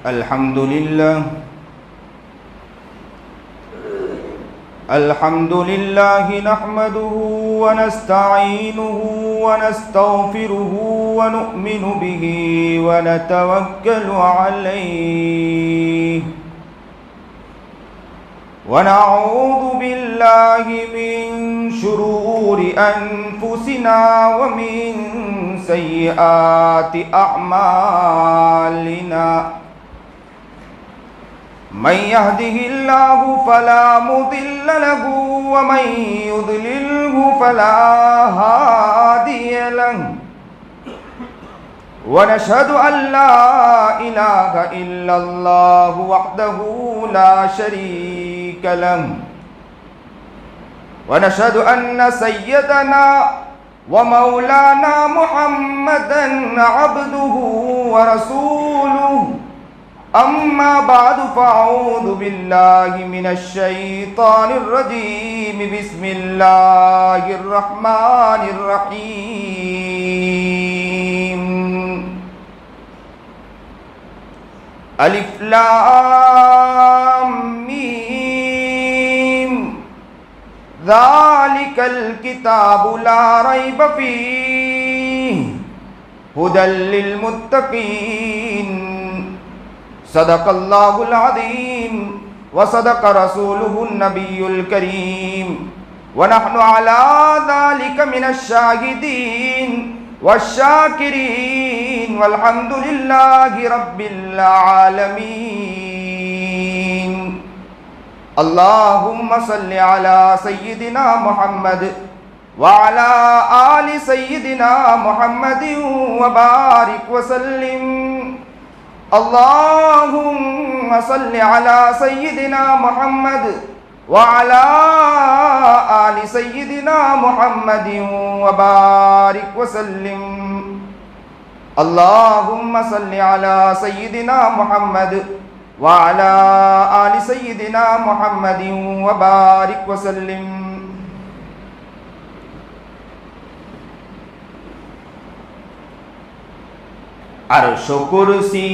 الحمد لله نحمده ونستعينه ونستغفره ونؤمن به ونتوكل عليه ونعوذ بالله من شرور أنفسنا ومن سيئات أعمالنا من يهده الله فلا مضل له ومن يضلله فلا هادي له ونشهد أن لا إله إلا الله وحده لا شريك له ونشهد أن سيدنا ومولانا محمدا عبده ورسوله أما بعد فأعوذ بالله من الشيطان الرجيم بسم الله الرحمن الرحيم ألف لام ميم ذلك الكتاب لا ريب فيه هدى للمتقين صدق الله العظيم وصدق رسوله النبي الكريم ونحن على ذلك من الشاهدين والشاكرين والحمد لله رب العالمين اللهم صل على سيدنا محمد وعلى آل سيدنا محمد وبارك وسلم اللهم صل على سيدنا محمد وعلى آل سيدنا محمد وبارك وسلم اللهم صل على سيدنا محمد وعلى آل سيدنا محمد وبارك وسلم عرش و کرسی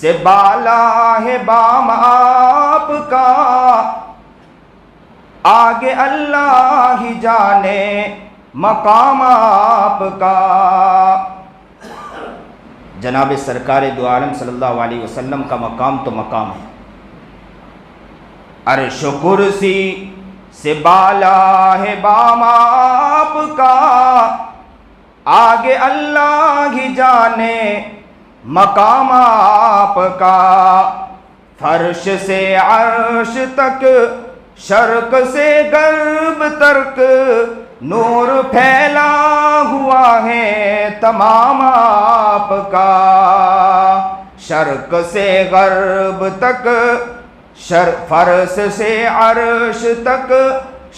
سے بالا ہے بام آپ کا آگے اللہ ہی جانے مقام آپ کا جناب سرکار دو عالم صلی اللہ علیہ وسلم کا مقام تو مقام ہے عرش و کرسی سے بالا ہے بام آپ کا آگے اللہ ہی جانے مقام آپ کا فرش سے عرش تک شرق سے غرب تک نور پھیلا ہوا ہے تمام آپ کا شرق سے غرب تک فرش سے عرش تک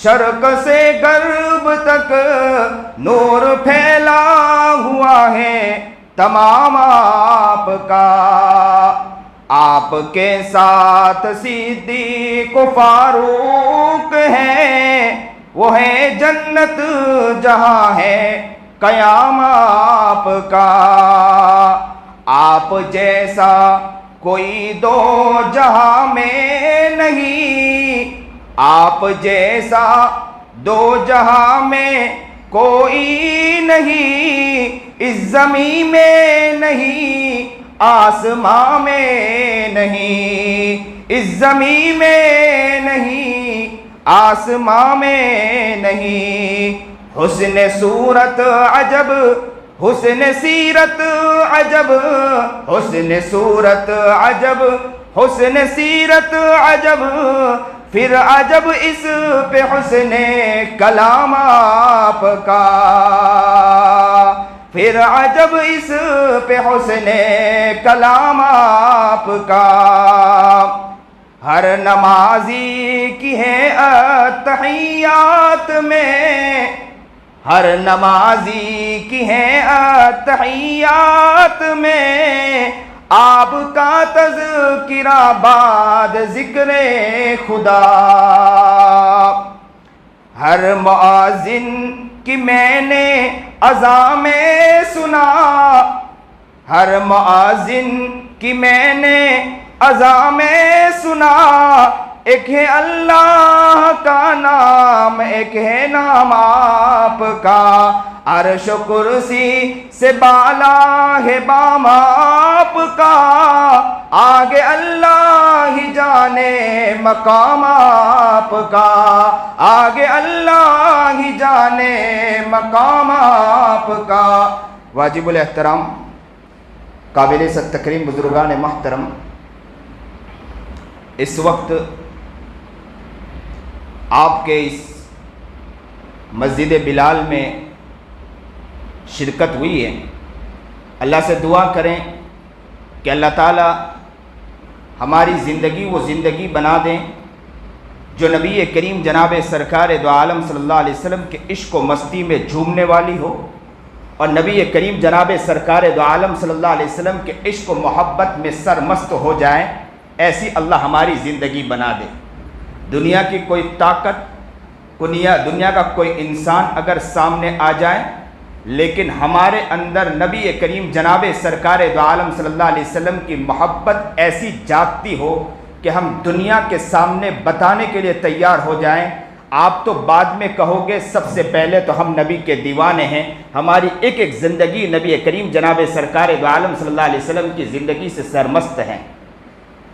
شرق سے غرب تک نور پھیلا ہوا ہے تمام آپ کا آپ کے ساتھ صدیق و فاروق ہیں وہ ہے جنت جہاں ہے قیام آپ کا آپ جیسا کوئی دو جہاں میں نہیں آپ جیسا دو جہاں میں کوئی نہیں اس زمین میں نہیں آسمان میں نہیں اس زمین میں نہیں آسمان میں نہیں حسن صورت عجب حسن سیرت عجب حسن صورت عجب حسن سیرت عجب پھر عجب اس پہ حسن کلام آپ کا پھر عجب اس پہ حسن کلام آپ کا ہر نمازی کی ہے اتحیات میں ہر نمازی کی ہے اتحیات میں آپ کا تذکرہ بعد ذکر خدا ہر مؤذن کی میں نے اذان میں سنا ہر مؤذن کی میں نے اذان میں سنا، ایک ہے اللہ کا نام، ایک ہے نام آپ کا، عرش و کرسی سے بالا ہے بام آپ کا، آگے اللہ ہی جانے مقام آپ کا، آگے اللہ ہی جانے مقام آپ کا۔ واجب الاحترام قابل تکریم بزرگان محترم، اس وقت آپ کے اس مسجد بلال میں شرکت ہوئی ہے۔ اللہ سے دعا کریں کہ اللہ تعالیٰ ہماری زندگی وہ زندگی بنا دیں جو نبی کریم جناب سرکار دو عالم صلی اللہ علیہ وسلم کے عشق و مستی میں جھومنے والی ہو، اور نبی کریم جناب سرکار دو عالم صلی اللہ علیہ وسلم کے عشق و محبت میں سرمست ہو جائیں، ایسی اللہ ہماری زندگی بنا دے۔ دنیا کی کوئی طاقت، دنیا کا کوئی انسان اگر سامنے آ جائے، لیکن ہمارے اندر نبی کریم جناب سرکار دو عالم صلی اللہ علیہ وسلم کی محبت ایسی جاگتی ہو کہ ہم دنیا کے سامنے بتانے کے لیے تیار ہو جائیں۔ آپ تو بعد میں کہو گے، سب سے پہلے تو ہم نبی کے دیوانے ہیں، ہماری ایک ایک زندگی نبی کریم جناب سرکار دو عالم صلی اللہ علیہ وسلم کی زندگی سے سرمست ہے۔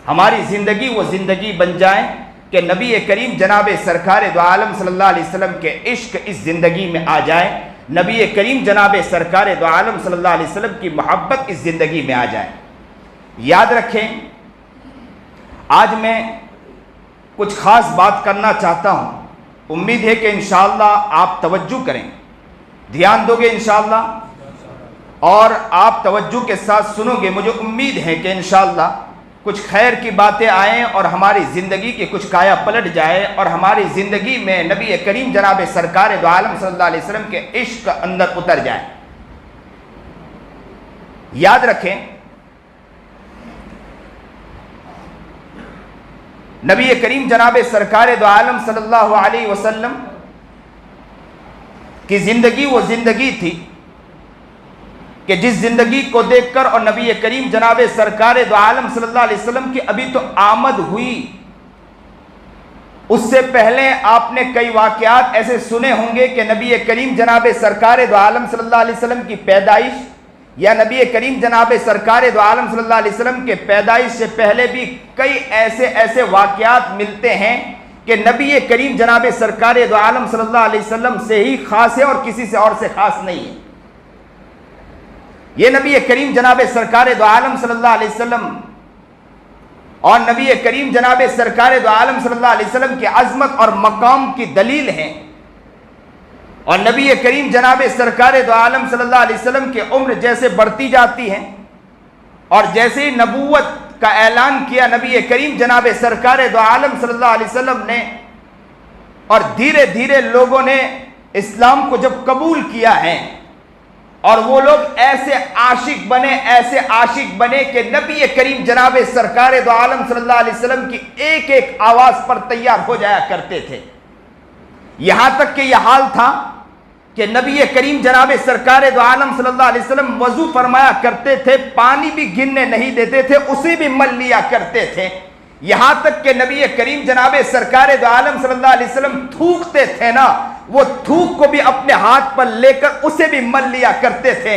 ہماری زندگی وہ زندگی بن جائے کہ نبی کریم جناب سرکار دو عالم صلی اللہ علیہ وسلم کے عشق اس زندگی میں آ جائے، نبی کریم جناب سرکار دو عالم صلی اللہ علیہ وسلم کی محبت اس زندگی میں آ جائے۔ یاد رکھیں، آج میں کچھ خاص بات کرنا چاہتا ہوں، امید ہے کہ انشاءاللہ آپ توجہ کریں، دھیان دو گے انشاءاللہ، اور آپ توجہ کے ساتھ سنو گے۔ مجھے امید ہے کہ انشاءاللہ کچھ خیر کی باتیں آئیں اور ہماری زندگی کی کچھ کایا پلٹ جائے، اور ہماری زندگی میں نبی کریم جناب سرکار دو عالم صلی اللہ علیہ وسلم کے عشق اندر اتر جائے۔ یاد رکھیں، نبی کریم جناب سرکار دو عالم صلی اللہ علیہ وسلم کی زندگی وہ زندگی تھی کہ جس زندگی کو دیکھ کر، اور نبی کریم جناب سرکار دو عالم صلی اللہ علیہ وسلم کی ابھی تو آمد ہوئی، اس سے پہلے آپ نے کئی واقعات ایسے سنے ہوں گے کہ نبی کریم جناب سرکار دو عالم صلی اللہ علیہ وسلم کی پیدائش، یا نبی کریم جناب سرکار دو عالم صلی اللہ علیہ وسلم کے پیدائش سے پہلے بھی کئی ایسے واقعات ملتے ہیں کہ نبی کریم جناب سرکار دو عالم صلی اللہ علیہ وسلم سے ہی خاص ہے اور کسی سے اور سے خاص نہیں ہے۔ یہ نبی کریم جناب سرکار دو عالم صلی اللہ علیہ وسلم اور نبی کریم جناب سرکار دو عالم صلی اللہ علیہ وسلم کی عظمت اور مقام کی دلیل ہیں، اور نبی کریم جناب سرکار دو عالم صلی اللہ علیہ وسلم کی عمر جیسے بڑھتی جاتی ہے، اور جیسے نبوت کا اعلان کیا نبی کریم جناب سرکار دو عالم صلی اللہ علیہ وسلم نے، اور دھیرے دھیرے لوگوں نے اسلام کو جب قبول کیا ہے، اور وہ لوگ ایسے عاشق بنے کہ نبی کریم جناب سرکار دو عالم صلی اللہ علیہ وسلم کی ایک ایک آواز پر تیار ہو جایا کرتے تھے۔ یہاں تک کہ یہ حال تھا کہ نبی کریم جناب سرکار دو عالم صلی اللہ علیہ وسلم وضو فرمایا کرتے تھے، پانی بھی گرنے نہیں دیتے تھے، اسے بھی مل لیا کرتے تھے۔ یہاں تک کہ نبی کریم جناب سرکار دو عالم صلی اللہ علیہ وسلم تھوکتے تھے نا، وہ تھوک کو بھی اپنے ہاتھ پر لے کر اسے بھی مل لیا کرتے تھے۔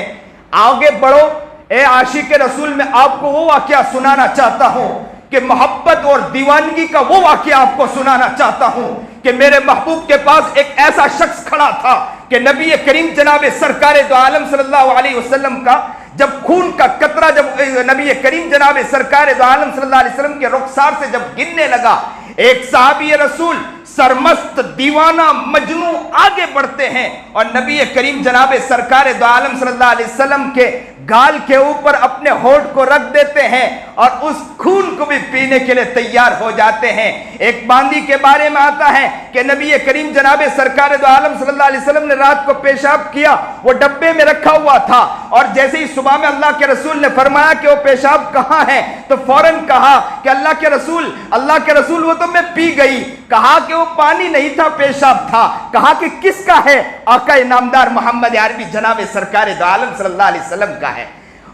آگے بڑھو اے عاشق رسول، میں آپ کو وہ واقعہ سنانا چاہتا ہوں کہ محبت اور دیوانگی کا وہ واقعہ آپ کو سنانا چاہتا ہوں کہ میرے محبوب کے پاس ایک ایسا شخص کھڑا تھا کہ نبی کریم جناب سرکار دو عالم صلی اللہ علیہ وسلم کا جب خون کا قطرہ جب نبی کریم جناب سرکار دو عالم صلی اللہ علیہ وسلم کے رخسار سے جب گرنے لگا، ایک صحابی رسول سرمست دیوانہ مجنوں آگے بڑھتے ہیں اور نبی کریم جناب سرکار دو عالم صلی اللہ علیہ وسلم کے گال کے اوپر اپنے ہونٹ کو رکھ دیتے ہیں اور اس خون کو بھی پینے کے لیے تیار ہو جاتے ہیں۔ ایک باندی کے بارے میں آتا ہے کہ نبی کریم جناب سرکار دو عالم صلی اللہ علیہ وسلم نے رات کو پیشاب کیا، وہ ڈبے میں رکھا ہوا تھا، اور جیسے ہی صبح میں اللہ کے رسول نے فرمایا کہ وہ پیشاب کہاں ہے تو فوراً کہا کہ اللہ کے رسول وہ تو میں پی گئی۔ کہا کہ وہ پانی نہیں تھا، پیشاب تھا۔ کہا کہ کس کا ہے؟ آقا نامدار محمد عربی جناب سرکار دو عالم صلی اللہ علیہ وسلم کا ہے۔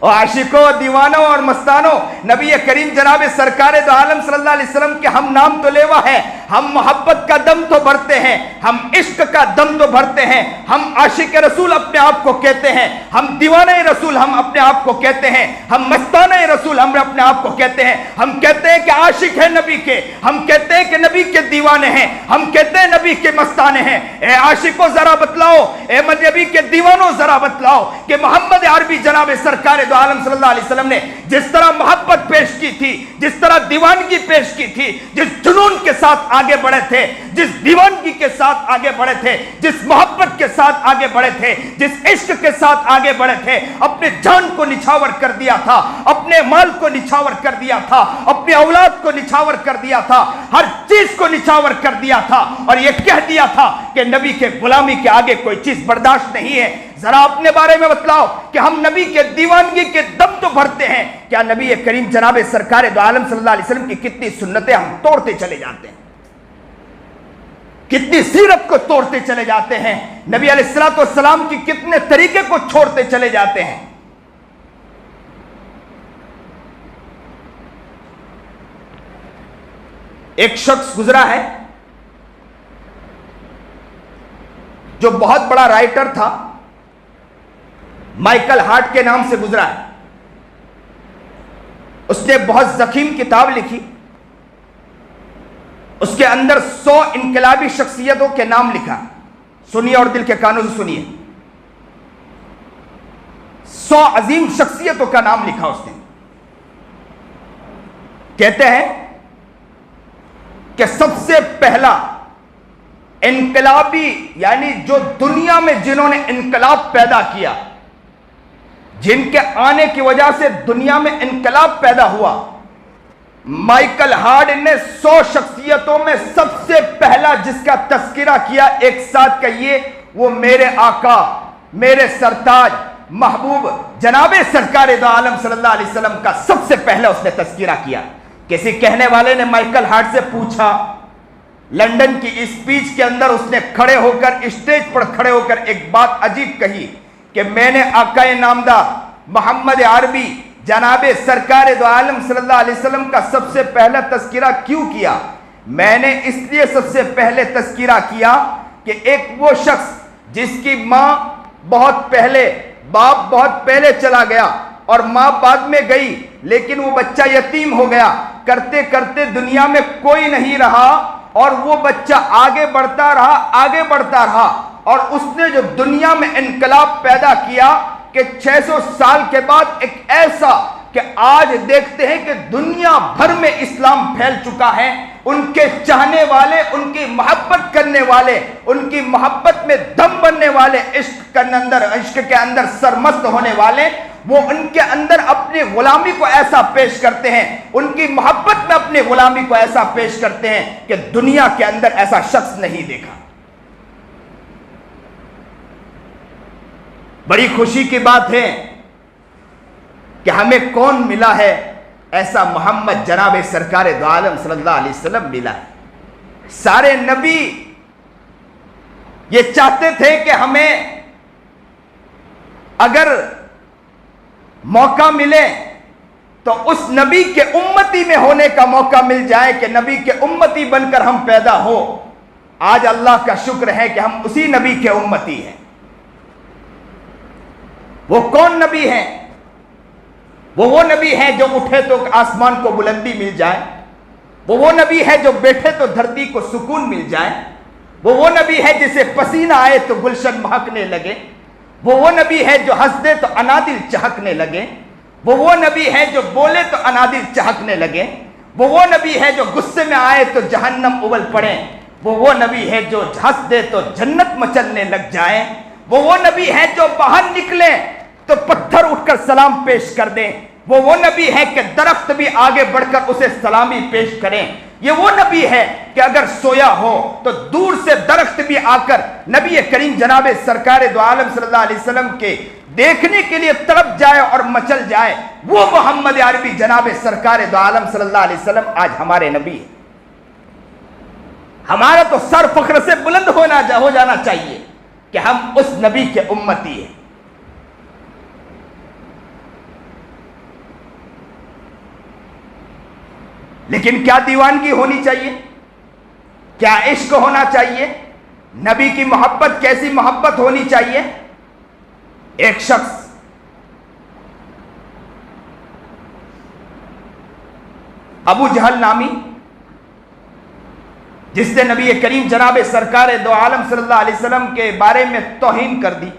اور عاشقوں دیوانوں اور مستانوں، نبی کریم جناب سرکار دو عالم صلی اللہ علیہ وسلم کے ہم نام تو لیوا ہے، ہم محبت کا دم تو بھرتے ہیں، ہم عشق کا دم تو بھرتے ہیں، ہم عاشق رسول اپنے آپ کو کہتے ہیں، ہم دیوانہ رسول ہم اپنے آپ کو کہتے ہیں، ہم مستانہ رسول ہم اپنے آپ کو کہتے ہیں، ہم کہتے ہیں کہ عاشق ہے نبی کے، ہم کہتے ہیں کہ نبی کے دیوانے ہیں، ہم کہتے ہیں نبی کے مستانے ہیں۔ اے عاشقوں ذرا بتلاؤ، اے نبی کے دیوانوں ذرا بتلاؤ کہ محمد عربی جناب سرکار دو عالم صلی اللہ علیہ وسلم نے جس طرح محبت پیش کی تھی، جس طرح دیوانگی پیش کی تھی، جس جنون کے ساتھ آگے بڑھے تھے، جس دیوانگی کے ساتھ آگے بڑھے تھے، جس محبت کے ساتھ آگے بڑھے تھے، جس عشق کے ساتھ آگے بڑھے تھے، اپنے جان کو نچھاور کر دیا تھا، اپنے مال کو نچھاور کر دیا تھا، اپنی اولاد کو نچھاور کر دیا تھا، ہر چیز کو نچھاور کر دیا تھا، اور یہ کہہ دیا تھا کہ نبی کے غلامی کے آگے کوئی چیز برداشت نہیں ہے۔ ذرا اپنے بارے میں بتلاؤ کہ ہم نبی کے دیوانگی کے دم تو بھرتے ہیں، کیا نبی کریم جناب سرکار دو عالم صلی اللہ علیہ وسلم کی کتنی سنتیں ہم توڑتے چلے جاتے ہیں، کتنی سیرت کو توڑتے چلے جاتے ہیں، نبی علیہ الصلوۃ والسلام کی کتنے طریقے کو چھوڑتے چلے جاتے ہیں۔ ایک شخص گزرا ہے جو بہت بڑا رائٹر تھا، مائیکل ہارٹ کے نام سے گزرا ہے۔ اس نے بہت ضخیم کتاب لکھی، اس کے اندر 100 انقلابی شخصیتوں کے نام لکھا، سنیے اور دل کے کانوں سے سنیے، 100 عظیم شخصیتوں کا نام لکھا اس نے۔ کہتے ہیں کہ سب سے پہلا انقلابی، یعنی جو دنیا میں جنہوں نے انقلاب پیدا کیا، جن کے آنے کی وجہ سے دنیا میں انقلاب پیدا ہوا، مائیکل ہارٹ نے 100 شخصیتوں میں سب سے پہلا جس کا تذکرہ کیا، ایک ساتھ کہیے، وہ میرے آقا، میرے سرتاج، محبوب جناب سرکار دو عالم صلی اللہ علیہ وسلم کا سب سے پہلا اس نے تذکرہ کیا۔ کسی کہنے والے نے مائیکل ہارٹ سے پوچھا، لندن کی اسپیچ کے اندر اس نے کھڑے ہو کر، اسٹیج پر کھڑے ہو کر ایک بات عجیب کہی کہ میں نے آقا نامدار محمد عربی جناب سرکار دو عالم صلی اللہ علیہ وسلم کا سب سے پہلا تذکرہ کیوں کیا؟ میں نے اس لیے سب سے پہلے تذکرہ کیا کہ ایک وہ شخص جس کی ماں بہت پہلے، باپ بہت پہلے چلا گیا اور ماں بعد میں گئی، لیکن وہ بچہ یتیم ہو گیا، کرتے کرتے دنیا میں کوئی نہیں رہا، اور وہ بچہ آگے بڑھتا رہا، آگے بڑھتا رہا، اور اس نے جو دنیا میں انقلاب پیدا کیا کہ 600 سال کے بعد ایک ایسا کہ آج دیکھتے ہیں کہ دنیا بھر میں اسلام پھیل چکا ہے۔ ان کے چاہنے والے، ان کی محبت کرنے والے، ان کی محبت میں دم بننے والے، عشق کے اندر سرمست ہونے والے، وہ ان کے اندر اپنی غلامی کو ایسا پیش کرتے ہیں، ان کی محبت میں اپنی غلامی کو ایسا پیش کرتے ہیں کہ دنیا کے اندر ایسا شخص نہیں دیکھا۔ بڑی خوشی کی بات ہے کہ ہمیں کون ملا ہے؟ ایسا محمد جناب سرکار دو عالم صلی اللہ علیہ وسلم ملا ہے۔ سارے نبی یہ چاہتے تھے کہ ہمیں اگر موقع ملے تو اس نبی کے امتی میں ہونے کا موقع مل جائے، کہ نبی کے امتی بن کر ہم پیدا ہو۔ آج اللہ کا شکر ہے کہ ہم اسی نبی کے امتی ہیں۔ وہ کون نبی ہیں؟ وہ نبی ہے جو اٹھے تو آسمان کو بلندی مل جائے، وہ نبی ہے جو بیٹھے تو دھرتی کو سکون مل جائے، وہ نبی ہے جسے پسینہ آئے تو گلشن مہکنے لگے، وہ نبی ہے جو ہنس دے تو انادل چہکنے لگے، وہ نبی ہے جو بولے تو انادل چہکنے لگے، وہ نبی ہے جو غصے میں آئے تو جہنم ابل پڑے، وہ نبی ہے جو ہنس دے تو جنت مچلنے لگ جائے، وہ نبی ہے جو باہر نکلے تو پتھر اٹھ کر سلام پیش کر دیں، وہ نبی ہے کہ درخت بھی آگے بڑھ کر اسے سلامی پیش کریں، یہ وہ نبی ہے کہ اگر سویا ہو تو دور سے درخت بھی آ کر نبی کریم جناب سرکار دو عالم صلی اللہ علیہ وسلم کے دیکھنے کے لیے تڑپ جائے اور مچل جائے۔ وہ محمد عربی جناب سرکار دو عالم صلی اللہ علیہ وسلم آج ہمارے نبی ہیں۔ ہمارا تو سر فخر سے بلند ہو جانا چاہیے کہ ہم اس نبی کے امتی ہیں۔ لیکن کیا دیوانگی ہونی چاہیے؟ کیا عشق ہونا چاہیے؟ نبی کی محبت کیسی محبت ہونی چاہیے؟ ایک شخص ابو جہل نامی، جس نے نبی کریم جناب سرکار دو عالم صلی اللہ علیہ وسلم کے بارے میں توہین کر دی،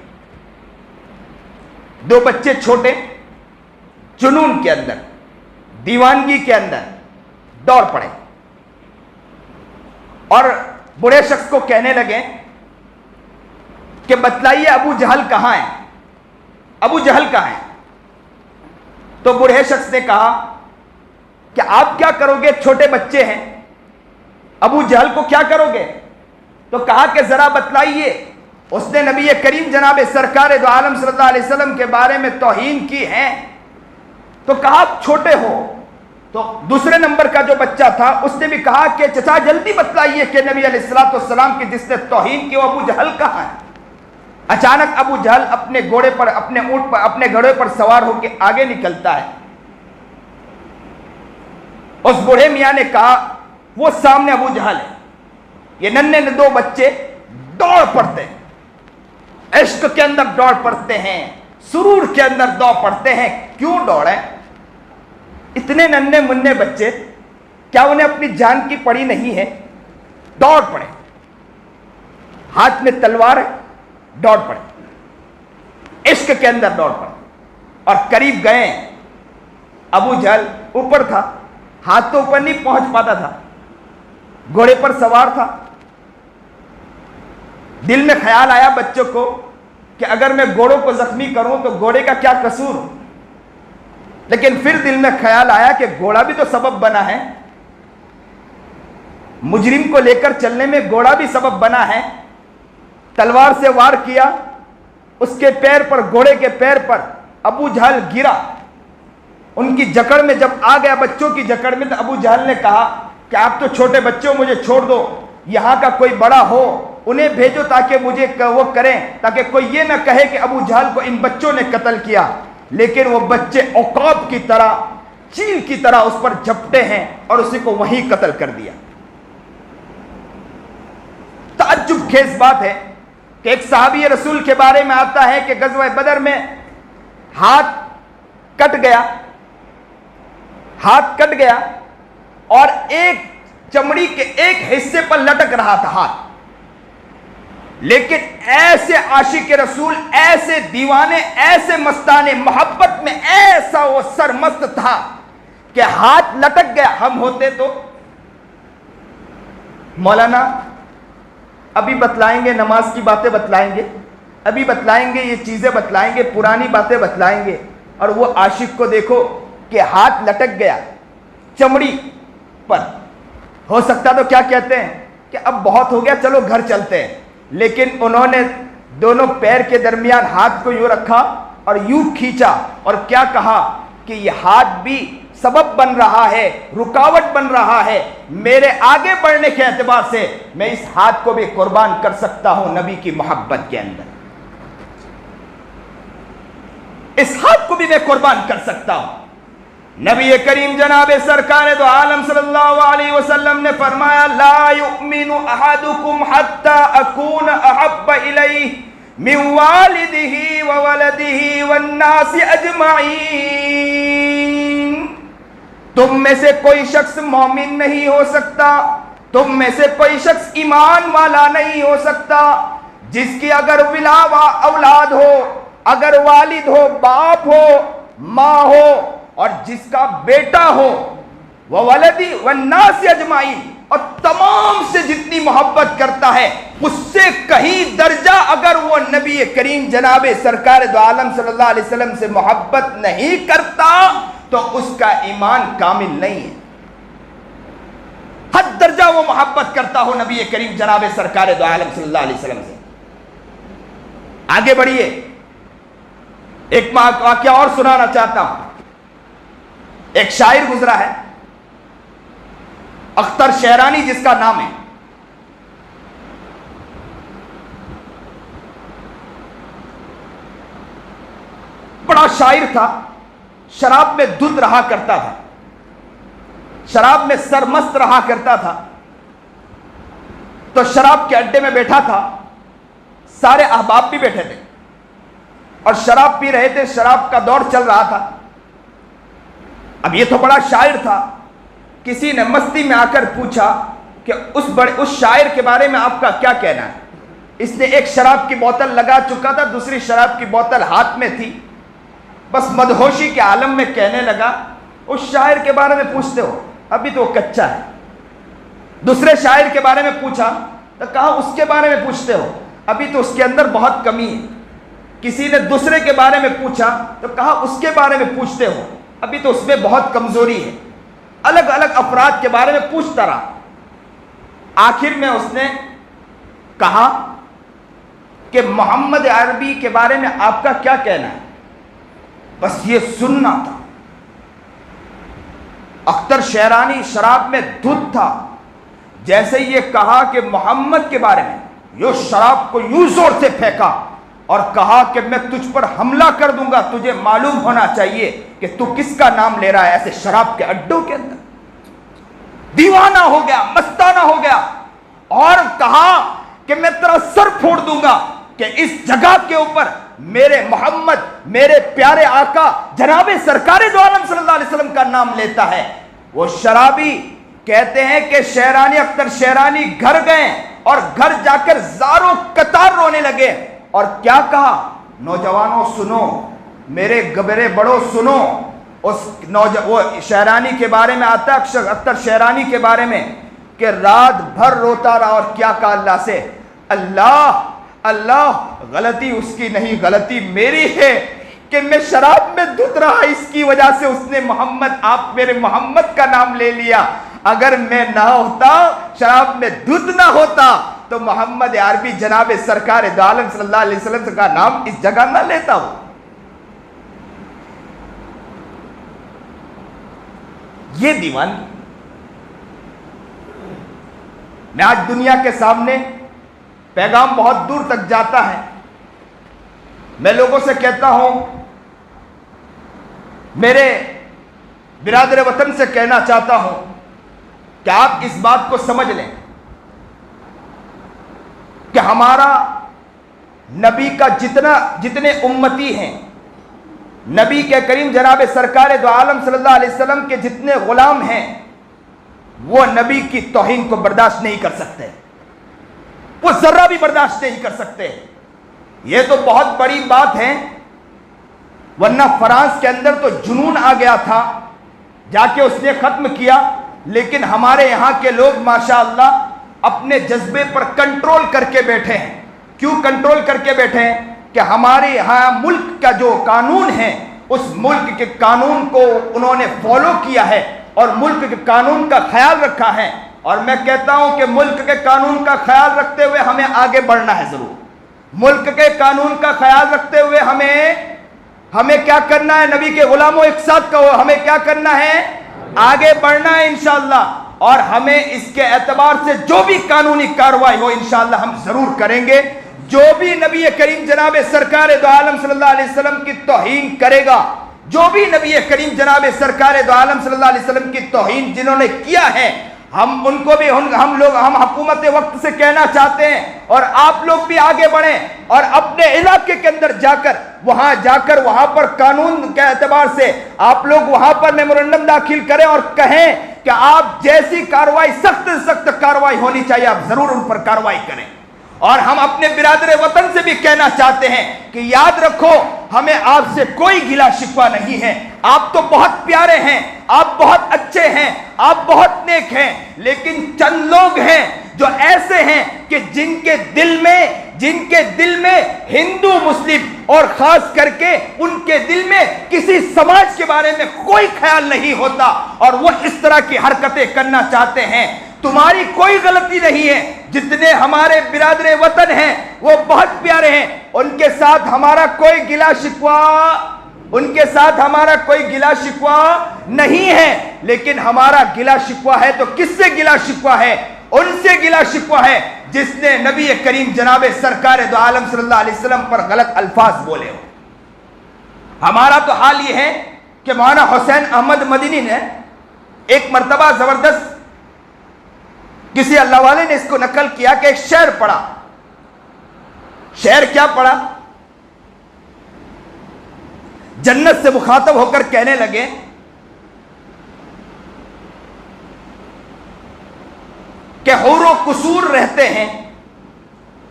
دو بچے چھوٹے جنون کے اندر، دیوانگی کے اندر دوڑ پڑے اور بڑے شخص کو کہنے لگے کہ بتلائیے ابو جہل کہاں ہیں، ابو جہل کہاں ہیں؟ تو بوڑھے شخص نے کہا کہ آپ کیا کرو گے، چھوٹے بچے ہیں، ابو جہل کو کیا کرو گے؟ تو کہا کہ ذرا بتلائیے، اس نے نبی کریم جناب سرکار دو عالم صلی اللہ علیہ وسلم کے بارے میں توہین کی ہے۔ تو کہا آپ چھوٹے ہو۔ تو دوسرے نمبر کا جو بچہ تھا اس نے بھی کہا کہ چچا جلدی بتلائیے کہ نبی علیہ الصلوۃ والسلام کی جس نے توہین کی وہ ابو جہل کہاں ہے؟ اچانک ابو جہل اپنے گھوڑے پر، اپنے اونٹ پر، اپنے گھوڑے پر سوار ہو کے آگے نکلتا ہے۔ اس بوڑھے میاں نے کہا وہ سامنے ابو جہل ہے۔ یہ ننھے دو بچے دوڑ پڑتے ہیں، عشق کے اندر دوڑ پڑتے ہیں، سرور کے اندر دوڑ پڑتے ہیں۔ کیوں دوڑے؟ اتنے ننھے منھے بچے، کیا انہیں اپنی جان کی پڑی نہیں ہے؟ دوڑ پڑے، ہاتھ میں تلوار ہے، دوڑ پڑے، عشق کے اندر دوڑ پڑے اور قریب گئے۔ ابو جہل اوپر تھا، ہاتھ تو اوپر نہیں پہنچ پاتا تھا، گھوڑے پر سوار تھا۔ دل میں خیال آیا بچوں کو کہ اگر میں گھوڑوں کو زخمی کروں تو گھوڑے کا کیا قصور؟ لیکن پھر دل میں خیال آیا کہ گھوڑا بھی تو سبب بنا ہے، مجرم کو لے کر چلنے میں گھوڑا بھی سبب بنا ہے۔ تلوار سے وار کیا، اس کے پیر پر، گھوڑے کے پیر پر ابو جہل گرا۔ ان کی جکڑ میں جب آ گیا، بچوں کی جکڑ میں، تو ابو جہل نے کہا کہ آپ تو چھوٹے بچے ہو، مجھے چھوڑ دو، یہاں کا کوئی بڑا ہو انہیں بھیجو تاکہ مجھے وہ کریں، تاکہ کوئی یہ نہ کہے کہ ابو جہل کو ان بچوں نے قتل کیا۔ لیکن وہ بچے عقاب کی طرح، چیل کی طرح اس پر جھپٹے ہیں اور اسی کو وہیں قتل کر دیا۔ تعجب خیز بات ہے کہ ایک صحابی رسول کے بارے میں آتا ہے کہ غزوہ بدر میں ہاتھ کٹ گیا، ہاتھ کٹ گیا اور ایک چمڑی کے ایک حصے پر لٹک رہا تھا ہاتھ، لیکن ایسے عاشق رسول، ایسے دیوانے، ایسے مستانے محبت میں ایسا وہ سرمست تھا کہ ہاتھ لٹک گیا۔ ہم ہوتے تو مولانا ابھی بتلائیں گے، نماز کی باتیں بتلائیں گے، ابھی بتلائیں گے، یہ چیزیں بتلائیں گے، پرانی باتیں بتلائیں گے، اور وہ عاشق کو دیکھو کہ ہاتھ لٹک گیا چمڑی پر۔ ہو سکتا تو کیا کہتے ہیں کہ اب بہت ہو گیا، چلو گھر چلتے ہیں، لیکن انہوں نے دونوں پیر کے درمیان ہاتھ کو یوں رکھا اور یوں کھینچا اور کیا کہا کہ یہ ہاتھ بھی سبب بن رہا ہے، رکاوٹ بن رہا ہے میرے آگے بڑھنے کے اعتبار سے، میں اس ہاتھ کو بھی قربان کر سکتا ہوں نبی کی محبت کے اندر، اس ہاتھ کو بھی میں قربان کر سکتا ہوں۔ نبی کریم جناب سرکار دو عالم صلی اللہ علیہ وسلم نے فرمایا لا یؤمن احدکم حتی اکون احب الیہ من والدہ وولدہ والناس اجمعین۔ تم میں سے کوئی شخص مومن نہیں ہو سکتا، تم میں سے کوئی شخص ایمان والا نہیں ہو سکتا جس کی اگر ولاوہ اولاد ہو، اگر والد ہو، باپ ہو، ماں ہو، اور جس کا بیٹا ہو، وولدی والناس اجمعین، اور تمام سے جتنی محبت کرتا ہے، اس سے کہیں درجہ اگر وہ نبی کریم جناب سرکار دو عالم صلی اللہ علیہ وسلم سے محبت نہیں کرتا تو اس کا ایمان کامل نہیں ہے۔ حد درجہ وہ محبت کرتا ہو نبی کریم جناب سرکار دو عالم صلی اللہ علیہ وسلم سے۔ آگے بڑھیے، ایک واقعہ اور سنانا چاہتا ہوں۔ ایک شاعر گزرا ہے، اختر شہرانی جس کا نام ہے، بڑا شاعر تھا، شراب میں دھت رہا کرتا تھا۔ شراب میں سرمست رہا کرتا تھا، تو شراب کے اڈے میں بیٹھا تھا، سارے احباب بھی بیٹھے تھے اور شراب پی رہے تھے، شراب کا دور چل رہا تھا۔ اب یہ تو بڑا شاعر تھا، کسی نے مستی میں آ کر پوچھا کہ اس شاعر کے بارے میں آپ کا کیا کہنا ہے؟ اس نے ایک شراب کی بوتل لگا چکا تھا، دوسری شراب کی بوتل ہاتھ میں تھی، بس مدہوشی کے عالم میں کہنے لگا، اس شاعر کے بارے میں پوچھتے ہو، ابھی تو وہ کچا ہے۔ دوسرے شاعر کے بارے میں پوچھا تو کہا اس کے بارے میں پوچھتے ہو، ابھی تو اس کے اندر بہت کمی ہے۔ کسی نے دوسرے کے بارے میں پوچھا تو کہا اس کے بارے میں پوچھتے ہو، ابھی تو اس میں بہت کمزوری ہے۔ الگ الگ افراد کے بارے میں پوچھتا رہا، آخر میں اس نے کہا کہ محمد عربی کے بارے میں آپ کا کیا کہنا ہے؟ بس یہ سننا تھا۔ اختر شیرانی شراب میں دھت تھا، جیسے یہ کہا کہ محمد کے بارے میں، یہ شراب کو یوں زور سے پھینکا اور کہا کہ میں تجھ پر حملہ کر دوں گا، تجھے معلوم ہونا چاہیے کہ تو کس کا نام لے رہا ہے ایسے شراب کے اڈوں کے اندر۔ دیوانہ ہو گیا، مستانہ ہو گیا اور کہا کہ میں تیرا سر پھوڑ دوں گا کہ اس جگہ کے اوپر میرے محمد، میرے پیارے آقا جناب سرکار دو عالم صلی اللہ علیہ وسلم کا نام لیتا ہے۔ وہ شرابی کہتے ہیں کہ شیرانی، اختر شیرانی گھر گئے اور گھر جا کر زاروں قطار رونے لگے اور کیا کہا؟ نوجوانوں سنو، میرے گبرے بڑوں سنو۔ وہ شیرانی کے بارے میں آتا ہے، اختر شیرانی کے بارے میں، کہ رات بھر روتا رہا اور کیا کہا اللہ سے، اللہ اللہ غلطی اس کی نہیں، غلطی میری ہے کہ میں شراب میں دھت رہا، اس کی وجہ سے اس نے محمد، آپ میرے محمد کا نام لے لیا۔ اگر میں نہ ہوتا، شراب میں دھت نہ ہوتا تو محمد عربی جناب سرکار دو عالم صلی اللہ علیہ وسلم کا نام اس جگہ نہ لیتا ہوں۔ یہ دیوانگی میں آج دنیا کے سامنے پیغام بہت دور تک جاتا ہے۔ میں لوگوں سے کہتا ہوں، میرے برادر وطن سے کہنا چاہتا ہوں کہ آپ اس بات کو سمجھ لیں کہ ہمارا نبی کا جتنے امتی ہیں، نبی کے کریم جناب سرکار دو عالم صلی اللہ علیہ وسلم کے جتنے غلام ہیں، وہ نبی کی توہین کو برداشت نہیں کر سکتے، وہ ذرہ بھی برداشت نہیں کر سکتے۔ یہ تو بہت بڑی بات ہے، ورنہ فرانس کے اندر تو جنون آ گیا تھا، جا کے اس نے ختم کیا، لیکن ہمارے یہاں کے لوگ ماشاءاللہ اپنے جذبے پر کنٹرول کر کے بیٹھے ہیں۔ کیوں کنٹرول کر کے بیٹھے ہیں؟ کہ ہمارے یہاں ملک کا جو قانون ہے، اس ملک کے قانون کو انہوں نے فالو کیا ہے اور ملک کے قانون کا خیال رکھا ہے۔ اور میں کہتا ہوں کہ ملک کے قانون کا خیال رکھتے ہوئے ہمیں آگے بڑھنا ہے، ضرور ملک کے قانون کا خیال رکھتے ہوئے ہمیں کیا کرنا ہے؟ نبی کے غلاموں ایک ساتھ کہو، ہمیں کیا کرنا ہے؟ آگے بڑھنا ہے انشاءاللہ، اور ہمیں اس کے اعتبار سے جو بھی قانونی کارروائی ہو انشاءاللہ ہم ضرور کریں گے۔ جو بھی نبی کریم جناب سرکار دو عالم صلی اللہ علیہ وسلم کی توہین کرے گا، جو بھی نبی کریم جناب سرکار دو عالم صلی اللہ علیہ وسلم کی توہین جنہوں نے کیا ہے، ہم ان کو بھی ہم حکومت وقت سے کہنا چاہتے ہیں، اور آپ لوگ بھی آگے بڑھیں اور اپنے علاقے کے اندر جا کر وہاں پر قانون کے اعتبار سے آپ لوگ وہاں پر میمورنڈم داخل کریں اور کہیں کہ آپ جیسی کارروائی، سخت سے سخت کارروائی ہونی چاہیے، آپ ضرور ان پر کارروائی کریں۔ اور ہم اپنے برادر وطن سے بھی کہنا چاہتے ہیں کہ یاد رکھو، ہمیں آپ سے کوئی گلہ شکوہ نہیں ہے، آپ تو بہت پیارے ہیں، آپ بہت اچھے ہیں، آپ بہت نیک ہیں، لیکن چند لوگ ہیں جو ایسے ہیں کہ جن کے دل میں ہندو مسلم اور خاص کر کے ان کے دل میں کسی سماج کے بارے میں کوئی خیال نہیں ہوتا، اور وہ اس طرح کی حرکتیں کرنا چاہتے ہیں۔ تمہاری کوئی غلطی نہیں ہے، جتنے ہمارے برادر وطن ہیں وہ بہت پیارے ہیں، ان کے ساتھ ہمارا کوئی گلہ شکوہ نہیں ہے، لیکن ہمارا گلہ شکوہ ہے تو کس سے گلہ شکوہ ہے؟ ان سے گلہ شکوہ ہے جس نے نبی کریم جناب سرکار دو عالم صلی اللہ علیہ وسلم پر غلط الفاظ بولے ہو۔ ہمارا تو حال یہ ہے کہ مولانا حسین احمد مدنی نے ایک مرتبہ زبردست کسی اللہ والے نے اس کو نقل کیا کہ ایک شعر پڑھا. شعر کیا پڑھا؟ جنت سے مخاطب ہو کر کہنے لگے کہ حور و قصور رہتے ہیں،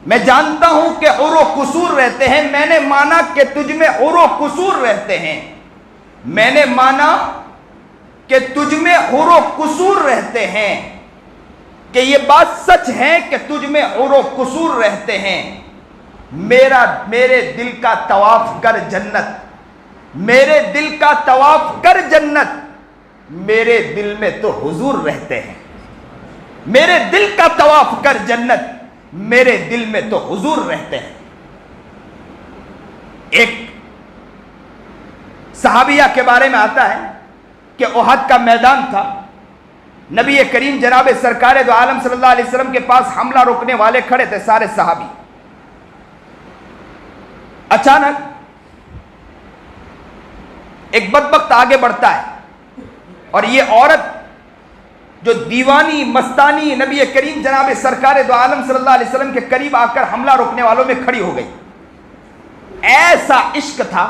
میں جانتا ہوں کہ حور و قصور رہتے ہیں، میں نے مانا کہ تجھ میں حور و قصور رہتے ہیں، میں نے مانا کہ تجھ میں حور و قصور رہتے ہیں، کہ یہ بات سچ ہے کہ تجھ میں حور و قصور رہتے ہیں. میرے دل کا طواف کر جنت، میرے دل کا طواف کر جنت، میرے دل میں تو حضور رہتے ہیں. میرے دل کا طواف کر جنت، میرے دل میں تو حضور رہتے ہیں. ایک صحابیہ کے بارے میں آتا ہے کہ احد کا میدان تھا، نبی کریم جناب سرکار دو عالم صلی اللہ علیہ وسلم کے پاس حملہ روکنے والے کھڑے تھے، سارے صحابی. اچانک ایک بدبخت آگے بڑھتا ہے اور یہ عورت جو دیوانی مستانی نبی کریم جناب سرکار دو عالم صلی اللہ علیہ وسلم کے قریب آ کر حملہ روکنے والوں میں کھڑی ہو گئی. ایسا عشق تھا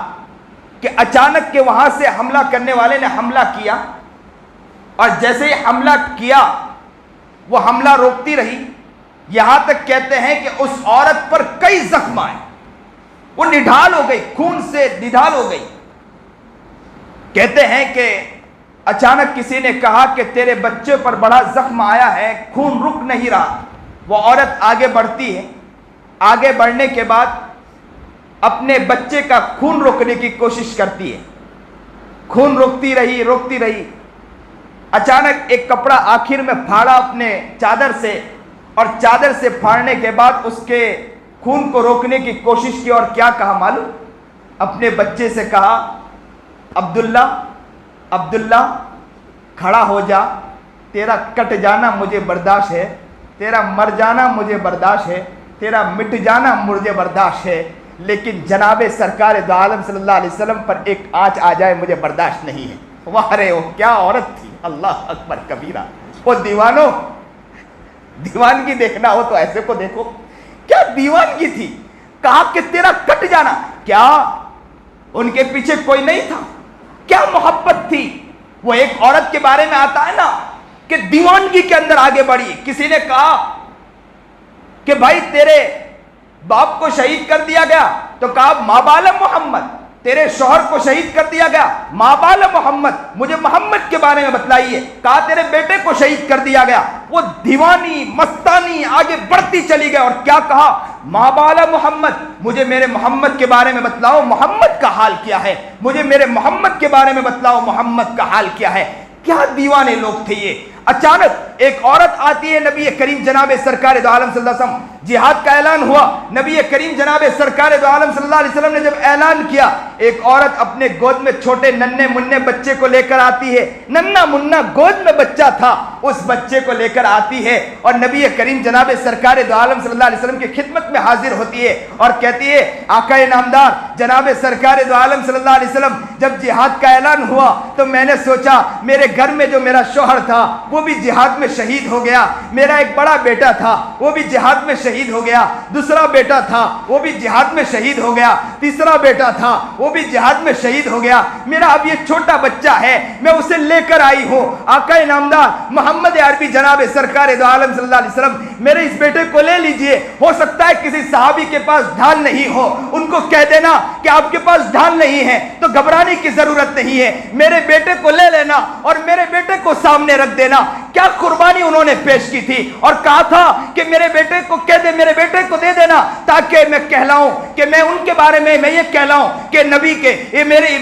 کہ اچانک کے وہاں سے حملہ کرنے والے نے حملہ کیا، اور جیسے ہی حملہ کیا وہ حملہ روکتی رہی، یہاں تک کہتے ہیں کہ اس عورت پر کئی زخم آئے، وہ نڈھال ہو گئی، خون سے نڈھال ہو گئی. کہتے ہیں کہ اچانک کسی نے کہا کہ تیرے بچے پر بڑا زخم آیا ہے، خون رک نہیں رہا. وہ عورت آگے بڑھتی ہے، آگے بڑھنے کے بعد اپنے بچے کا خون روکنے کی کوشش کرتی ہے. خون روکتی رہی. اچانک ایک کپڑا آخر میں پھاڑا اپنے چادر سے، اور چادر سے پھاڑنے کے بعد اس کے خون کو روکنے کی کوشش کی، اور کیا کہا معلوم؟ اپنے بچے سے کہا عبداللہ کھڑا ہو جا، تیرا کٹ جانا مجھے برداشت ہے، تیرا مر جانا مجھے برداشت ہے، تیرا مٹ جانا مجھے برداشت ہے، لیکن جناب سرکار دو عالم صلی اللہ علیہ وسلم پر ایک آنچ آ جائے مجھے برداشت نہیں ہے. واہ رے، وہ کیا عورت تھی، اللہ اکبر کبیرہ. وہ دیوانوں، دیوانگی دیکھنا ہو تو ایسے کو دیکھو، کیا دیوانگی تھی. کہا کہ تیرا کٹ جانا، کیا ان کے پیچھے کوئی نہیں تھا؟ کیا محبت تھی. وہ ایک عورت کے بارے میں آتا ہے نا کہ دیوانگی کے اندر آگے بڑھی. کسی نے کہا کہ بھائی تیرے باپ کو شہید کر دیا گیا، تو کہا ماں بال محمد. تیرے شوہر کو شہید کر دیا گیا، ماں بال محمد، مجھے محمد کے بارے میں بتلائیے. کہا تیرے بیٹے کو شہید کر دیا گیا. وہ دیوانی مستانی آگے بڑھتی چلی گئی، اور کیا کہا؟ ماں بال محمد، مجھے میرے محمد کے بارے میں بتلاؤ محمد کا حال کیا ہے، مجھے میرے محمد کے بارے میں بتلاؤ محمد کا حال کیا ہے. کیا دیوانے لوگ تھے یہ. اچانک ایک عورت آتی ہے، نبی کریم جناب سرکار دو عالم صلی اللہ علیہ وسلم، جہاد کا اعلان ہوا. نبی کریم جناب سرکار دو عالم صلی اللہ علیہ وسلم نے جب اعلان کیا، ایک عورت اپنے گود میں چھوٹے ننھے مننے بچے کو لے کر آتی ہے. ننھا منا گود میں بچہ تھا، اس بچے کو لے کر آتی ہے اور نبی کریم جناب سرکار دو عالم صلی اللہ علیہ وسلم کی خدمت میں حاضر ہوتی ہے اور کہتی ہے آقا نامدار جناب سرکار دو عالم صلی اللہ علیہ وسلم، جب جہاد کا اعلان ہوا تو میں نے سوچا میرے گھر میں جو میرا شوہر تھا وہ بھی جہاد میں شہید ہو گیا، میرا ایک بڑا بیٹا تھا وہ بھی جہاد میں شہید ہو گیا، دوسرا بیٹا تھا وہ بھی جہاد میں شہید ہو گیا، تیسرا بیٹا تھا وہ بھی جہاد میں شہید ہو گیا، میرا اب یہ چھوٹا بچہ ہے میں اسے لے کر آئی ہوں. آقا نامدار محمد عربی جناب سرکار دو عالم صلی اللہ علیہ وسلم، میرے اس بیٹے کو لے لیجئے. ہو سکتا ہے کسی صحابی کے پاس ڈھال نہیں ہو، ان کو کہہ دینا کہ آپ کے پاس ڈھال نہیں ہے تو گھبرانے کی ضرورت نہیں ہے، میرے بیٹے کو لے لینا اور میرے بیٹے کو سامنے رکھ دینا. کیا قربانی انہوں نے پیش کی تھی، اور کہا تھا کہ میرے بیٹے کو کہہ دے، میرے بیٹے کو دے دینا تاکہ میں کہلاؤں کہ میں ان کے بارے میں یہ کہلاؤں کہ نبی کے یہ میرے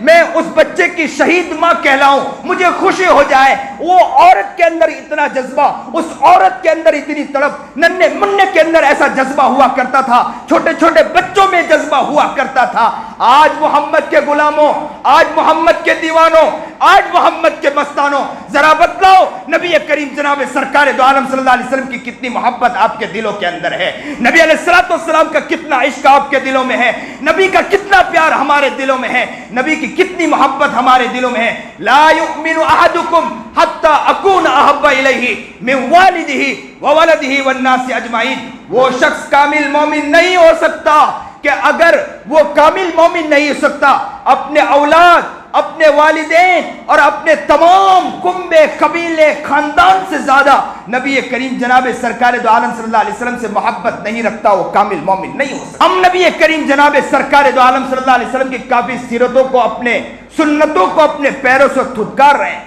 میں اس بچے کی شہید ماں کہلاؤں، مجھے خوشی ہو جائے. وہ عورت کے اندر اتنا جذبہ، اس عورت کے اندر اتنی تڑپ، ننھے مننے کے اندر ایسا جذبہ ہوا کرتا تھا، چھوٹے چھوٹے بچوں میں جذبہ ہوا کرتا تھا. آج محمد کے غلاموں، آج محمد کے دیوانوں، آج محمد کے مستانوں، ذرا بتلاؤ نبی کریم جناب سرکار دو عالم صلی اللہ علیہ وسلم کی کتنی محبت آپ کے دلوں کے اندر ہے، نبی علیہ الصلوۃ والسلام کا کتنا عشق آپ کے دلوں میں ہے، نبی کا کتنا پیار ہمارے دلوں میں ہے، نبی کی کتنی محبت ہمارے دلوں میں ہے۔ لا یؤمن احدکم حتی اکون احب الیہ من والدہ وولدہ والناس اجمعین۔ وہ شخص کامل مومن نہیں ہو سکتا کہ اگر وہ کامل مومن نہیں ہو سکتا اپنے اولاد، اپنے والدین اور اپنے تمام کنبے، قبیلے، خاندان سے زیادہ نبی کریم جناب سرکار دو عالم صلی اللہ علیہ وسلم سے محبت نہیں رکھتا، وہ کامل مومن نہیں ہو سکتا۔ ہم نبی کریم جناب سرکار دو عالم صلی اللہ علیہ وسلم کی کافی سیرتوں کو، اپنے سنتوں کو اپنے پیروں سے دھتکار رہے ہیں۔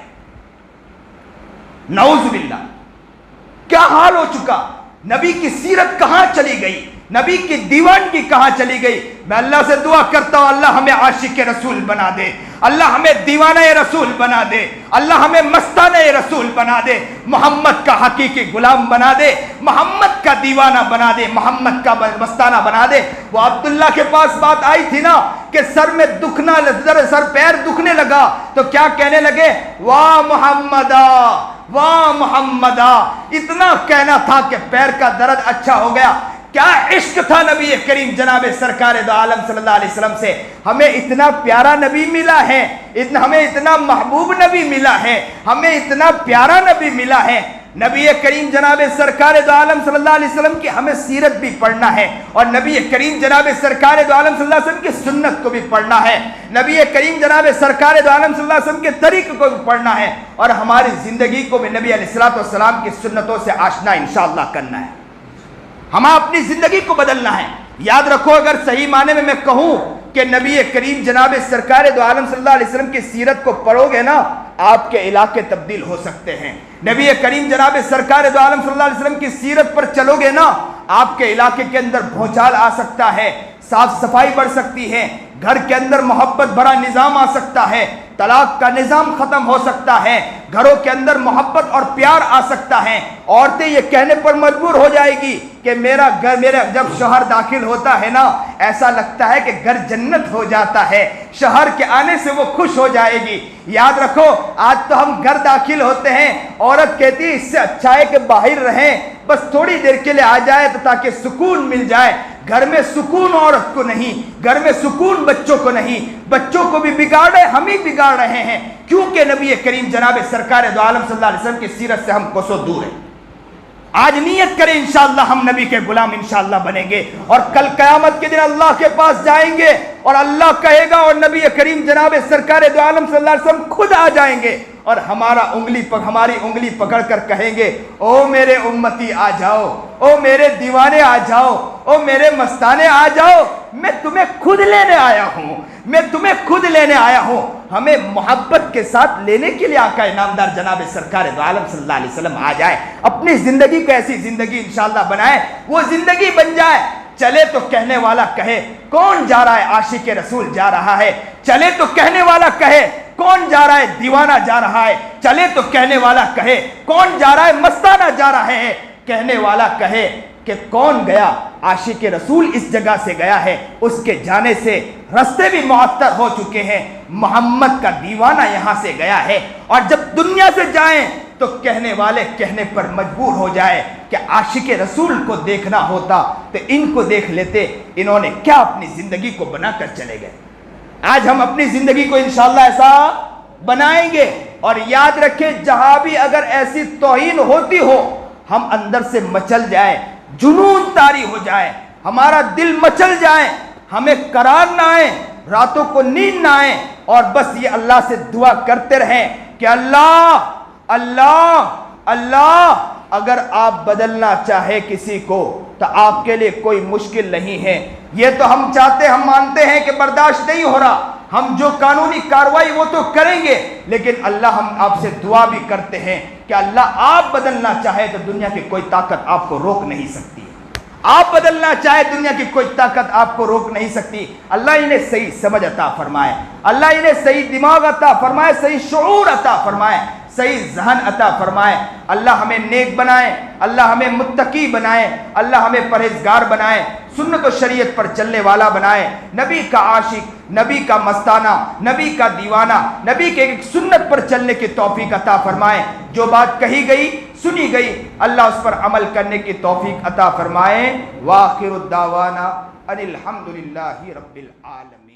نعوذ باللہ، کیا حال ہو چکا، نبی کی سیرت کہاں چلی گئی، نبی کی دیوانگی کہاں چلی گئی۔ میں اللہ سے دعا کرتا ہوں اللہ ہمیں عاشق رسول بنا دے، اللہ ہمیں دیوانہ رسول بنا دے، اللہ ہمیں مستانہ رسول بنا دے، محمد کا حقیقی غلام بنا دے، محمد کا دیوانہ بنا دے، محمد کا مستانہ بنا دے۔ وہ عبداللہ کے پاس بات آئی تھی نا کہ سر میں دکھنا، سر پیر دکھنے لگا تو کیا کہنے لگے؟ واہ محمدہ، واہ محمدہ۔ اتنا کہنا تھا کہ پیر کا درد اچھا ہو گیا۔ کیا عشق تھا نبی کریم جناب سرکار دو عالم صلی اللہ علیہ وسلم سے۔ ہمیں اتنا پیارا نبی ملا ہے، ہمیں اتنا محبوب نبی ملا ہے، ہمیں اتنا پیارا نبی ملا ہے۔ نبی کریم جناب سرکار دو عالم صلی اللہ علیہ وسلم کی ہمیں سیرت بھی پڑھنا ہے، اور نبی کریم جناب سرکار دو عالم صلی اللہ علیہ وسلم کی سنت کو بھی پڑھنا ہے، نبی کریم جناب سرکار دو عالم صلی اللہ علیہ وسلم کے طریقے کو بھی پڑھنا ہے، اور ہماری زندگی کو بھی نبی علیہ الصلوۃ والسلام کی سنتوں سے آشنا انشاءاللہ کرنا ہے۔ ہمیں اپنی زندگی کو بدلنا ہے۔ یاد رکھو، اگر صحیح معنی میں کہوں کہ نبی کریم جناب سرکار دو عالم صلی اللہ علیہ وسلم کی سیرت کو پڑھو گے نا، آپ کے علاقے تبدیل ہو سکتے ہیں۔ نبی کریم جناب سرکار دو عالم صلی اللہ علیہ وسلم کی سیرت پر چلو گے نا، آپ کے علاقے کے اندر بھونچال آ سکتا ہے، صاف صفائی بڑھ سکتی ہے، گھر کے اندر محبت بڑا نظام آ سکتا ہے، طلاق کا نظام ختم ہو سکتا ہے، گھروں کے اندر محبت اور پیار آ سکتا ہے۔ عورتیں یہ کہنے پر مجبور ہو جائے گی کہ میرا جب شوہر داخل ہوتا ہے نا، ایسا لگتا ہے کہ گھر جنت ہو جاتا ہے، شوہر کے آنے سے وہ خوش ہو جائے گی۔ یاد رکھو، آج تو ہم گھر داخل ہوتے ہیں، عورت کہتی ہے اس سے اچھا ہے کہ باہر رہیں، بس تھوڑی دیر کے لیے آ جائے تو تاکہ سکون مل جائے۔ گھر میں سکون عورت کو نہیں، گھر میں سکون بچوں کو نہیں، بچوں کو بھی بگاڑ رہے، ہم ہی بگاڑ رہے ہیں، کیونکہ نبی کریم جناب سرکار دو عالم صلی اللہ علیہ وسلم کی سیرت سے ہم کوسوں دور ہیں۔ آج نیت کریں انشاءاللہ ہم نبی کے غلام انشاءاللہ بنیں گے، اور کل قیامت کے دن اللہ کے پاس جائیں گے اور اللہ کہے گا، اور نبی کریم جناب سرکار دو عالم صلی اللہ علیہ وسلم خود آ جائیں گے اور ہماری انگلی پکڑ کر کہیں گے، او میرے امتی آ جاؤ، او میرے دیوانے آ جاؤ، او میرے مستانے آ جاؤ، میں تمہیں خود لینے آیا ہوں، میں تمہیں خود لینے آیا ہوں۔ ہمیں محبت کے ساتھ لینے کے لیے آقا انعامدار جناب سرکار دو عالم صلی اللہ علیہ وسلم آ جائے۔ اپنی زندگی کو ایسی زندگی انشاءاللہ بنائے، وہ زندگی بن جائے۔ چلے تو کہنے والا کہے کون جا رہا ہے، عاشق رسول جا رہا ہے۔ چلے تو کہنے والا کہے کون جا رہا ہے، دیوانہ جا رہا ہے۔ چلے تو کہنے والا کہے کون جا رہا ہے، مستانہ جا رہا ہے۔ کہنے والا کہے کہ کون گیا، عاشق رسول اس جگہ سے گیا ہے، اس کے جانے سے رستے بھی معطر ہو چکے ہیں، محمد کا دیوانہ یہاں سے گیا ہے۔ اور جب دنیا سے جائیں تو کہنے والے کہنے پر مجبور ہو جائے کہ عاشق رسول کو دیکھنا ہوتا تو ان کو دیکھ لیتے، انہوں نے کیا اپنی زندگی کو بنا کر چلے گئے۔ آج ہم اپنی زندگی کو انشاءاللہ ایسا بنائیں گے، اور یاد رکھیں جہاں بھی اگر ایسی توہین ہوتی ہو، ہم اندر سے مچل جائے، جنون طاری ہو جائے، ہمارا دل مچل جائے، ہمیں قرار نہ آئے، راتوں کو نیند نہ آئے، اور بس یہ اللہ سے دعا کرتے رہیں کہ اللہ اللہ اللہ، اگر آپ بدلنا چاہے کسی کو تو آپ کے لیے کوئی مشکل نہیں ہے۔ یہ تو ہم چاہتے، ہم مانتے ہیں کہ برداشت نہیں ہو رہا، ہم جو قانونی کارروائی وہ تو کریں گے، لیکن اللہ ہم آپ سے دعا بھی کرتے ہیں کہ اللہ آپ بدلنا چاہے تو دنیا کی کوئی طاقت آپ کو روک نہیں سکتی، آپ بدلنا چاہے دنیا کی کوئی طاقت آپ کو روک نہیں سکتی۔ اللہ انہیں صحیح سمجھ عطا فرمائے، اللہ انہیں صحیح دماغ عطا فرمائے، صحیح شعور عطا فرمائے، صحیح ذہن عطا فرمائے۔ اللہ ہمیں نیک بنائے، اللہ ہمیں متقی بنائے، اللہ ہمیں پرہیزگار بنائے، سنت و شریعت پر چلنے والا بنائے، نبی کا عاشق، نبی کا مستانہ، نبی کا دیوانہ، نبی کے ایک سنت پر چلنے کی توفیق عطا فرمائے۔ جو بات کہی گئی سنی گئی اللہ اس پر عمل کرنے کی توفیق عطا فرمائے۔ وآخر الدعوانا ان الحمد للہ رب العالمین۔